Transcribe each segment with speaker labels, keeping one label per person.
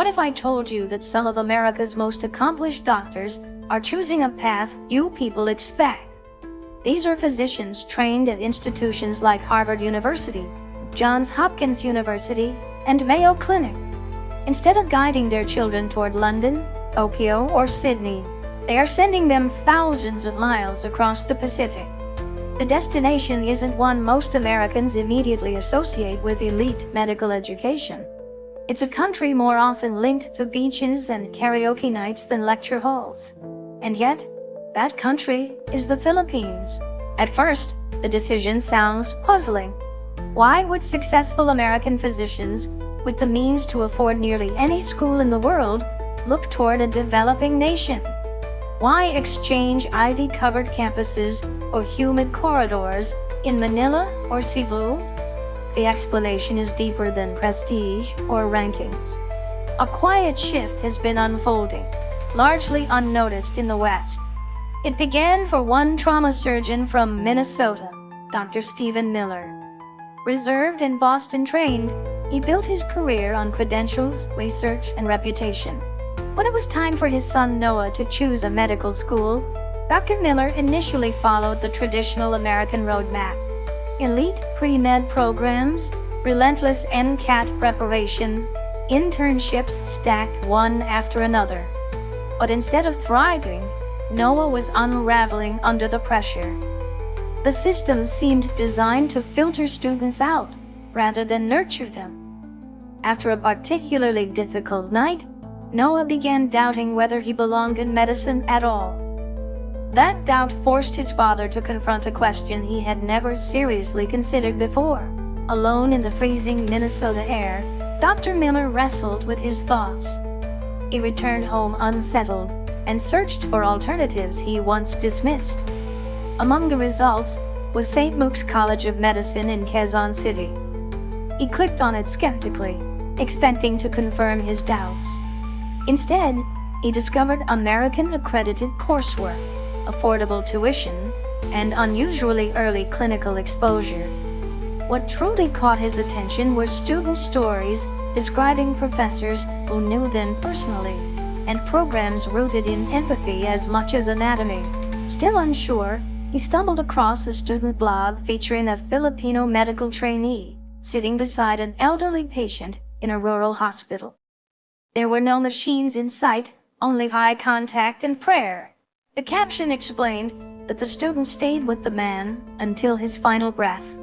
Speaker 1: What if I told you that some of America's most accomplished doctors are choosing a path few people expect? These are physicians trained at institutions like Harvard University, Johns Hopkins University, and Mayo Clinic. Instead of guiding their children toward London, Tokyo, or Sydney, they are sending them thousands of miles across the Pacific. The destination isn't one most Americans immediately associate with elite medical education. It's a country more often linked to beaches and karaoke nights than lecture halls. And yet, that country is the Philippines. At first, the decision sounds puzzling. Why would successful American physicians, with the means to afford nearly any school in the world, look toward a developing nation? Why exchange ID-covered campuses or humid corridors in Manila or Cebu? The explanation is deeper than prestige or rankings. A quiet shift has been unfolding, largely unnoticed in the West. It began for one trauma surgeon from Minnesota, Dr. Stephen Miller. Reserved and Boston trained, he built his career on credentials, research, and reputation. When it was time for his son Noah to choose a medical school, Dr. Miller initially followed the traditional American roadmap. Elite pre-med programs, relentless NCAT preparation, internships stacked one after another. But instead of thriving, Noah was unraveling under the pressure. The system seemed designed to filter students out rather than nurture them. After a particularly difficult night, Noah began doubting whether he belonged in medicine at all. That doubt forced his father to confront a question he had never seriously considered before. Alone in the freezing Minnesota air, Dr. Miller wrestled with his thoughts. He returned home unsettled and searched for alternatives he once dismissed. Among the results was St. Luke's College of Medicine in Quezon City. He clicked on it skeptically, expecting to confirm his doubts. Instead, he discovered American-accredited coursework, affordable tuition, and unusually early clinical exposure. What truly caught his attention were student stories describing professors who knew them personally, and programs rooted in empathy as much as anatomy. Still unsure, he stumbled across a student blog featuring a Filipino medical trainee sitting beside an elderly patient in a rural hospital. There were no machines in sight, only eye contact and prayer. The caption explained that the student stayed with the man until his final breath,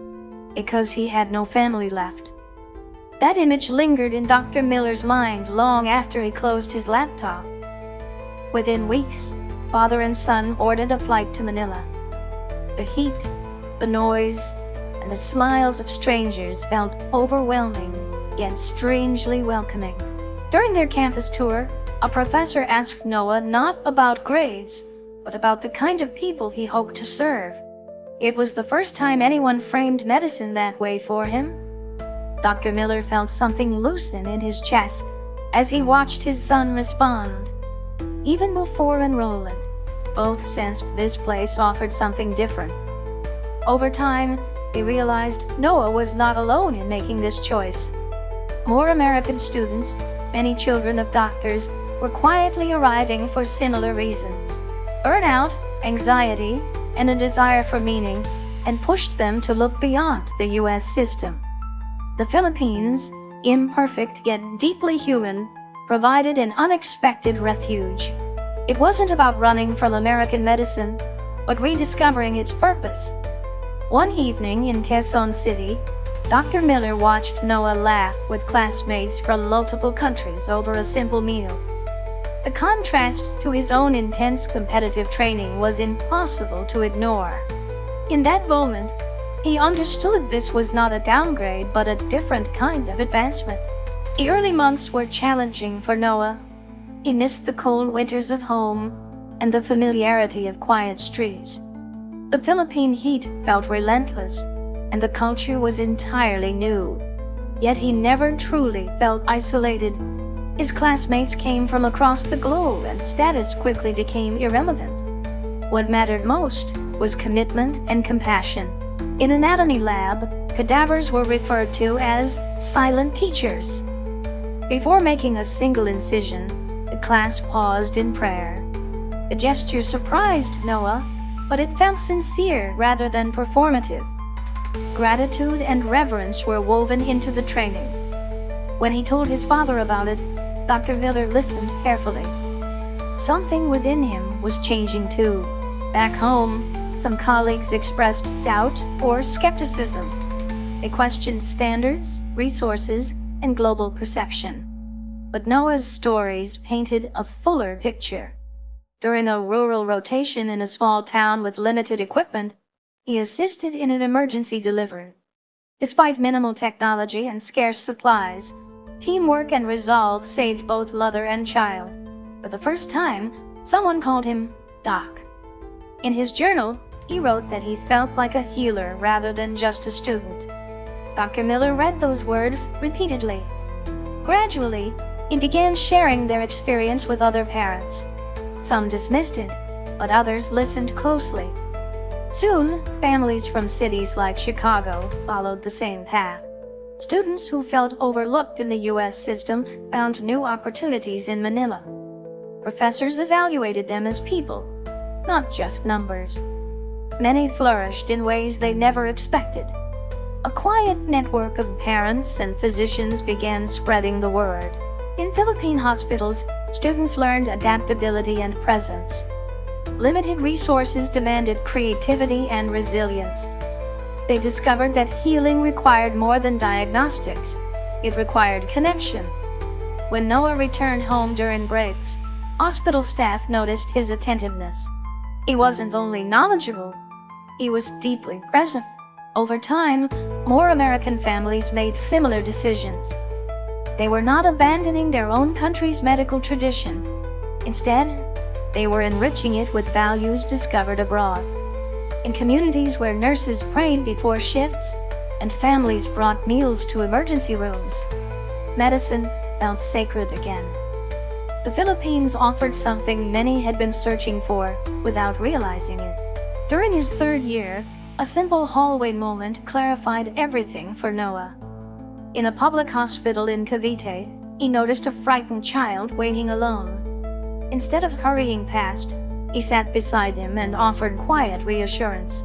Speaker 1: because he had no family left. That image lingered in Dr. Miller's mind long after he closed his laptop. Within weeks, father and son boarded a flight to Manila. The heat, the noise, and the smiles of strangers felt overwhelming, yet strangely welcoming. During their campus tour, a professor asked Noah not about grades, but about the kind of people he hoped to serve. It was the first time anyone framed medicine that way for him. Dr. Miller felt something loosen in his chest as he watched his son respond. Even before enrollment, both sensed this place offered something different. Over time, they realized Noah was not alone in making this choice. More American students, many children of doctors, were quietly arriving for similar reasons. Burnout, anxiety, and a desire for meaning, and pushed them to look beyond the U.S. system. The Philippines, imperfect yet deeply human, provided an unexpected refuge. It wasn't about running from American medicine, but rediscovering its purpose. One evening in Quezon City, Dr. Miller watched Noah laugh with classmates from multiple countries over a simple meal. The contrast to his own intense competitive training was impossible to ignore. In that moment, he understood this was not a downgrade but a different kind of advancement. The early months were challenging for Noah. He missed the cold winters of home and the familiarity of quiet streets. The Philippine heat felt relentless, and the culture was entirely new. Yet he never truly felt isolated. His classmates came from across the globe, and status quickly became irrelevant. What mattered most was commitment and compassion. In anatomy lab, cadavers were referred to as silent teachers. Before making a single incision, the class paused in prayer. The gesture surprised Noah, but it felt sincere rather than performative. Gratitude and reverence were woven into the training. When he told his father about it, Dr. Miller listened carefully. Something within him was changing too. Back home, some colleagues expressed doubt or skepticism. They questioned standards, resources, and global perception. But Noah's stories painted a fuller picture. During a rural rotation in a small town with limited equipment, he assisted in an emergency delivery. Despite minimal technology and scarce supplies, teamwork and resolve saved both mother and child. For the first time, someone called him Doc. In his journal, he wrote that he felt like a healer rather than just a student. Dr. Miller read those words repeatedly. Gradually, he began sharing their experience with other parents. Some dismissed it, but others listened closely. Soon, families from cities like Chicago followed the same path. Students who felt overlooked in the U.S. system found new opportunities in Manila. Professors evaluated them as people, not just numbers. Many flourished in ways they never expected. A quiet network of parents and physicians began spreading the word. In Philippine hospitals, students learned adaptability and presence. Limited resources demanded creativity and resilience. They discovered that healing required more than diagnostics. It required connection. When Noah returned home during breaks, hospital staff noticed his attentiveness. He wasn't only knowledgeable, he was deeply present. Over time, more American families made similar decisions. They were not abandoning their own country's medical tradition. Instead, they were enriching it with values discovered abroad. In communities where nurses prayed before shifts and families brought meals to emergency rooms, medicine felt sacred again. The Philippines offered something many had been searching for without realizing it. During his third year, a simple hallway moment clarified everything for Noah. In a public hospital in Cavite, he noticed a frightened child waiting alone. Instead of hurrying past, he sat beside him and offered quiet reassurance.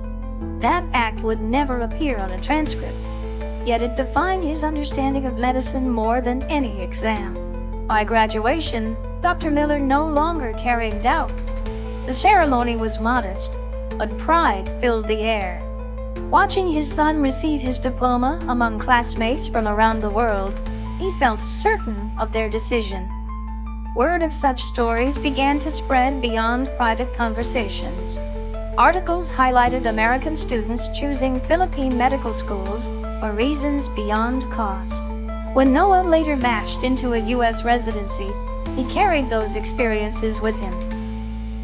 Speaker 1: That act would never appear on a transcript, yet it defined his understanding of medicine more than any exam. By graduation, Dr. Miller no longer carried doubt. The ceremony was modest, but pride filled the air. Watching his son receive his diploma among classmates from around the world, he felt certain of their decision. Word of such stories began to spread beyond private conversations. Articles highlighted American students choosing Philippine medical schools for reasons beyond cost. When Noah later matched into a U.S. residency, he carried those experiences with him.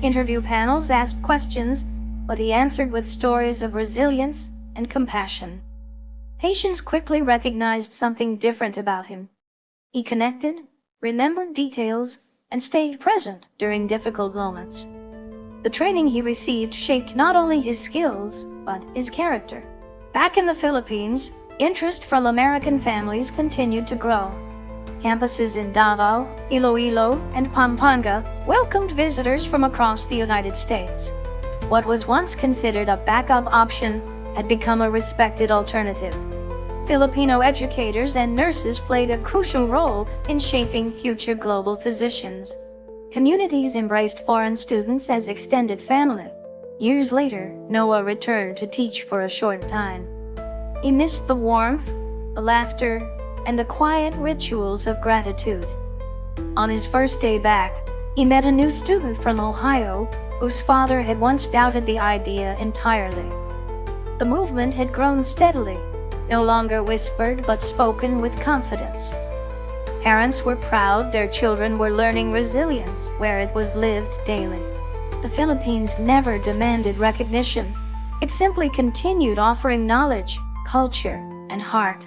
Speaker 1: Interview panels asked questions, but he answered with stories of resilience and compassion. Patients quickly recognized something different about him. He connected, remembered details, and stayed present during difficult moments. The training he received shaped not only his skills, but his character. Back in the Philippines, interest from American families continued to grow. Campuses in Davao, Iloilo, and Pampanga welcomed visitors from across the United States. What was once considered a backup option had become a respected alternative. Filipino educators and nurses played a crucial role in shaping future global physicians. Communities embraced foreign students as extended family. Years later, Noah returned to teach for a short time. He missed the warmth, the laughter, and the quiet rituals of gratitude. On his first day back, he met a new student from Ohio whose father had once doubted the idea entirely. The movement had grown steadily, no longer whispered but spoken with confidence. Parents were proud their children were learning resilience where it was lived daily. The Philippines never demanded recognition. It simply continued offering knowledge, culture, and heart.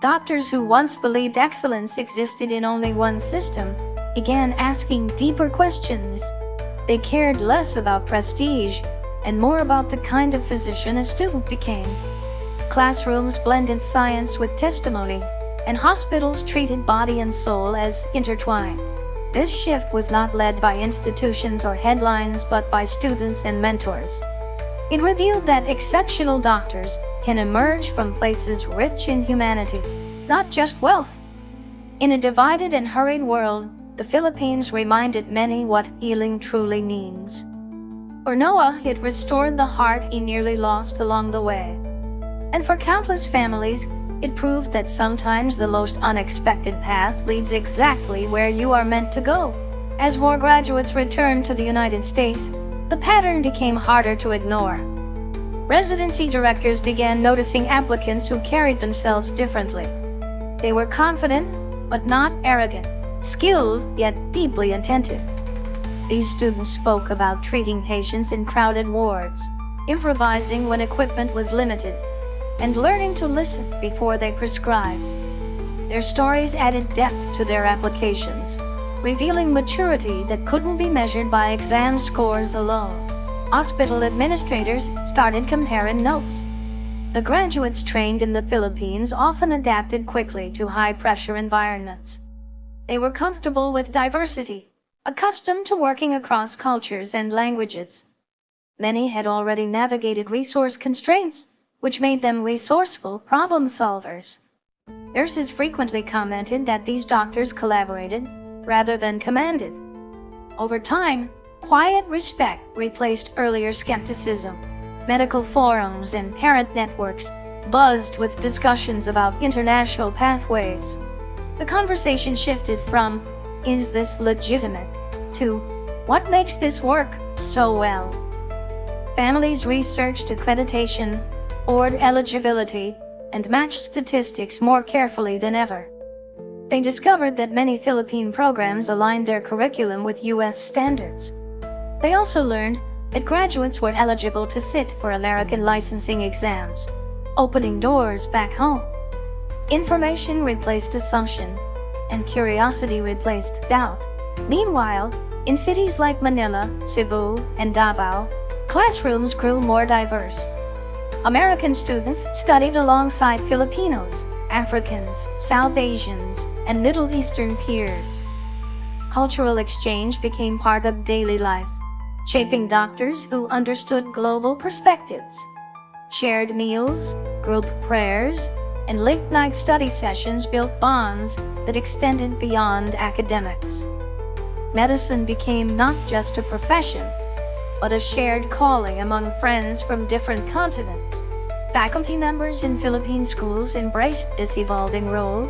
Speaker 1: Doctors who once believed excellence existed in only one system began asking deeper questions. They cared less about prestige and more about the kind of physician a student became. Classrooms blended science with testimony, and hospitals treated body and soul as intertwined. This shift was not led by institutions or headlines but by students and mentors. It revealed that exceptional doctors can emerge from places rich in humanity, not just wealth. In a divided and hurried world, the Philippines reminded many what healing truly means. For Noah, it restored the heart he nearly lost along the way. And for countless families, it proved that sometimes the most unexpected path leads exactly where you are meant to go. As more graduates returned to the United States, the pattern became harder to ignore. Residency directors began noticing applicants who carried themselves differently. They were confident, but not arrogant, skilled, yet deeply attentive. These students spoke about treating patients in crowded wards, improvising when equipment was limited, and learning to listen before they prescribed. Their stories added depth to their applications, revealing maturity that couldn't be measured by exam scores alone. Hospital administrators started comparing notes. The graduates trained in the Philippines often adapted quickly to high-pressure environments. They were comfortable with diversity, accustomed to working across cultures and languages. Many had already navigated resource constraints, which made them resourceful problem solvers. Nurses frequently commented that these doctors collaborated rather than commanded. Over time, quiet respect replaced earlier skepticism. Medical forums and parent networks buzzed with discussions about international pathways. The conversation shifted from, "Is this legitimate?" to, "What makes this work so well?" Families researched accreditation, board eligibility, and matched statistics more carefully than ever. They discovered that many Philippine programs aligned their curriculum with U.S. standards. They also learned that graduates were eligible to sit for American licensing exams, opening doors back home. Information replaced assumption, and curiosity replaced doubt. Meanwhile, in cities like Manila, Cebu, and Davao, classrooms grew more diverse. American students studied alongside Filipinos, Africans, South Asians, and Middle Eastern peers. Cultural exchange became part of daily life, shaping doctors who understood global perspectives. Shared meals, group prayers, and late-night study sessions built bonds that extended beyond academics. Medicine became not just a profession, but a shared calling among friends from different continents. Faculty members in Philippine schools embraced this evolving role.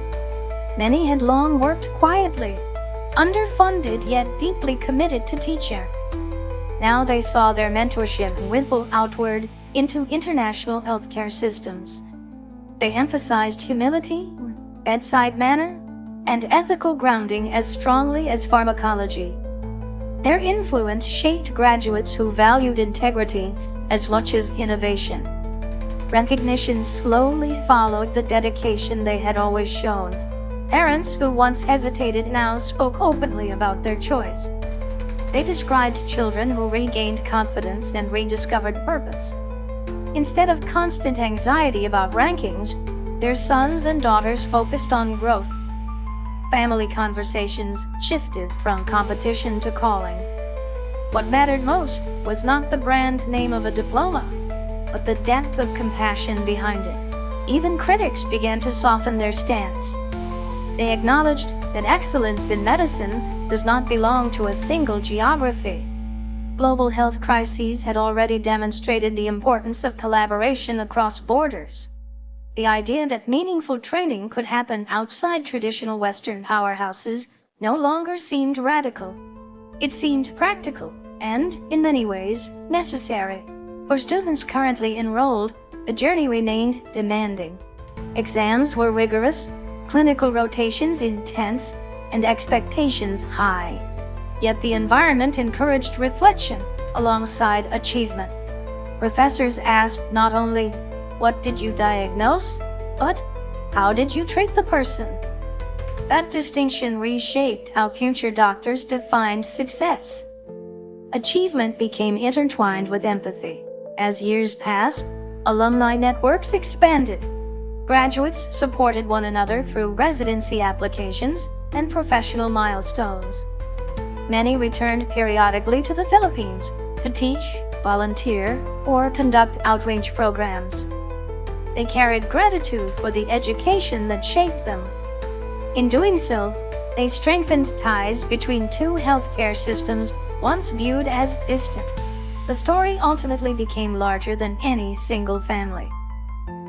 Speaker 1: Many had long worked quietly, underfunded yet deeply committed to teaching. Now they saw their mentorship ripple outward into international healthcare systems. They emphasized humility, bedside manner, and ethical grounding as strongly as pharmacology. Their influence shaped graduates who valued integrity as much as innovation. Recognition slowly followed the dedication they had always shown. Parents who once hesitated now spoke openly about their choice. They described children who regained confidence and rediscovered purpose. Instead of constant anxiety about rankings, their sons and daughters focused on growth. Family conversations shifted from competition to calling. What mattered most was not the brand name of a diploma, but the depth of compassion behind it. Even critics began to soften their stance. They acknowledged that excellence in medicine does not belong to a single geography. Global health crises had already demonstrated the importance of collaboration across borders. The idea that meaningful training could happen outside traditional Western powerhouses no longer seemed radical. It seemed practical and, in many ways, necessary. For students currently enrolled, the journey remained demanding. Exams were rigorous, clinical rotations intense, and expectations high. Yet the environment encouraged reflection alongside achievement. Professors asked not only, "What did you diagnose?" but "How did you treat the person?" That distinction reshaped how future doctors defined success. Achievement became intertwined with empathy. As years passed, alumni networks expanded. Graduates supported one another through residency applications and professional milestones. Many returned periodically to the Philippines to teach, volunteer, or conduct outreach programs. They carried gratitude for the education that shaped them. In doing so, they strengthened ties between two healthcare systems once viewed as distant. The story ultimately became larger than any single family.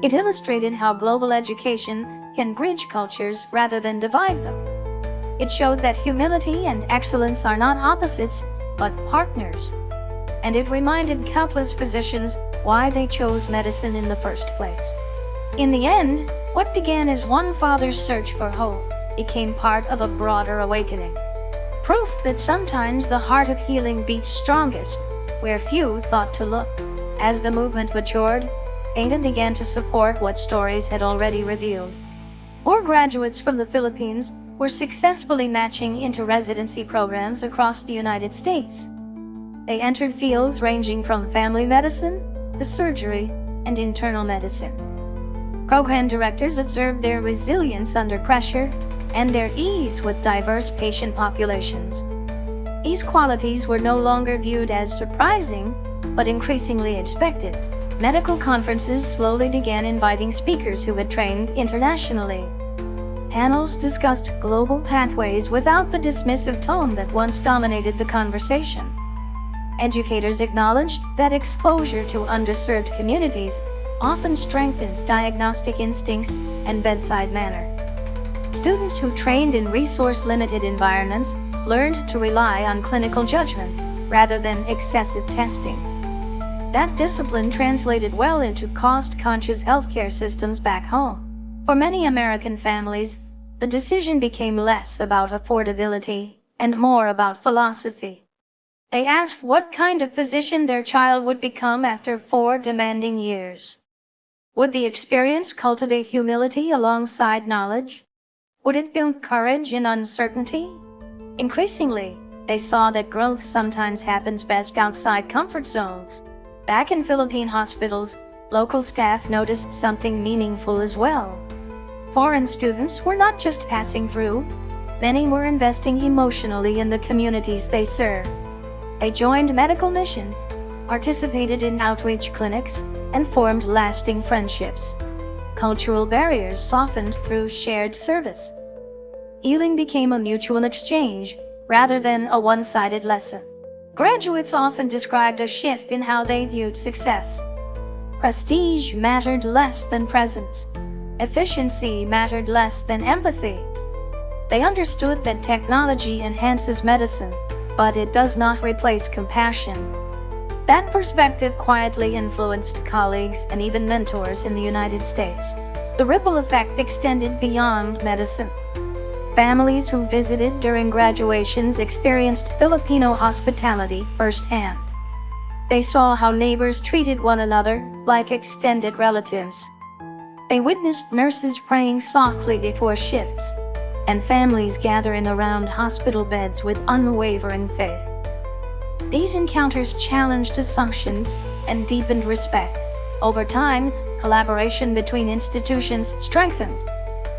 Speaker 1: It illustrated how global education can bridge cultures rather than divide them. It showed that humility and excellence are not opposites, but partners. And it reminded countless physicians why they chose medicine in the first place. In the end, what began as one father's search for hope became part of a broader awakening. Proof that sometimes the heart of healing beats strongest where few thought to look. As the movement matured, Ada began to support what stories had already revealed. More graduates from the Philippines were successfully matching into residency programs across the United States. They entered fields ranging from family medicine to surgery and internal medicine. Program directors observed their resilience under pressure and their ease with diverse patient populations. These qualities were no longer viewed as surprising, but increasingly expected. Medical conferences slowly began inviting speakers who had trained internationally. Panels discussed global pathways without the dismissive tone that once dominated the conversation. Educators acknowledged that exposure to underserved communities often strengthens diagnostic instincts and bedside manner. Students who trained in resource-limited environments learned to rely on clinical judgment rather than excessive testing. That discipline translated well into cost-conscious healthcare systems back home. For many American families, the decision became less about affordability and more about philosophy. They asked what kind of physician their child would become after 4 demanding years. Would the experience cultivate humility alongside knowledge? Would it build courage in uncertainty? Increasingly, they saw that growth sometimes happens best outside comfort zones. Back in Philippine hospitals, local staff noticed something meaningful as well. Foreign students were not just passing through, many were investing emotionally in the communities they served. They joined medical missions, participated in outreach clinics, and formed lasting friendships. Cultural barriers softened through shared service. Healing became a mutual exchange rather than a one-sided lesson. Graduates often described a shift in how they viewed success. Prestige mattered less than presence. Efficiency mattered less than empathy. They understood that technology enhances medicine, but it does not replace compassion. That perspective quietly influenced colleagues and even mentors in the United States. The ripple effect extended beyond medicine. Families who visited during graduations experienced Filipino hospitality firsthand. They saw how neighbors treated one another like extended relatives. They witnessed nurses praying softly before shifts, and families gathering around hospital beds with unwavering faith. These encounters challenged assumptions and deepened respect. Over time, collaboration between institutions strengthened.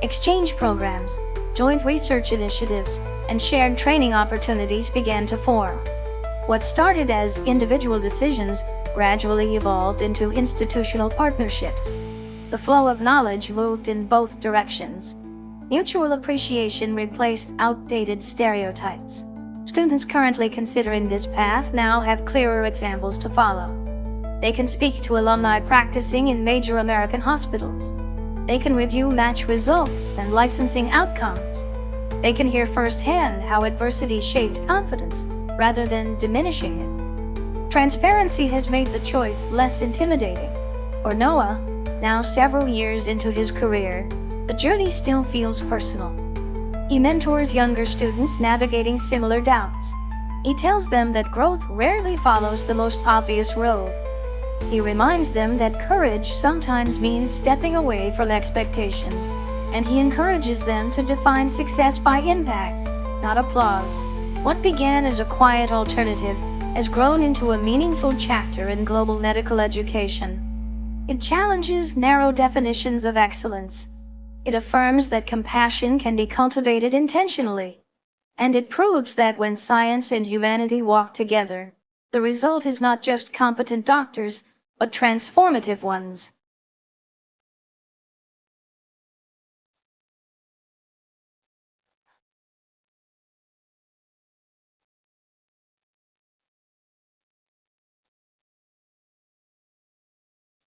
Speaker 1: Exchange programs, joint research initiatives, and shared training opportunities began to form. What started as individual decisions gradually evolved into institutional partnerships. The flow of knowledge moved in both directions. Mutual appreciation replaced outdated stereotypes. Students currently considering this path now have clearer examples to follow. They can speak to alumni practicing in major American hospitals. They can review match results and licensing outcomes. They can hear firsthand how adversity shaped confidence rather than diminishing it. Transparency has made the choice less intimidating. For Noah, now several years into his career, the journey still feels personal. He mentors younger students navigating similar doubts. He tells them that growth rarely follows the most obvious road. He reminds them that courage sometimes means stepping away from expectation, and he encourages them to define success by impact, not applause. What began as a quiet alternative has grown into a meaningful chapter in global medical education. It challenges narrow definitions of excellence. It affirms that compassion can be cultivated intentionally. And it proves that when science and humanity walk together, the result is not just competent doctors, but transformative ones.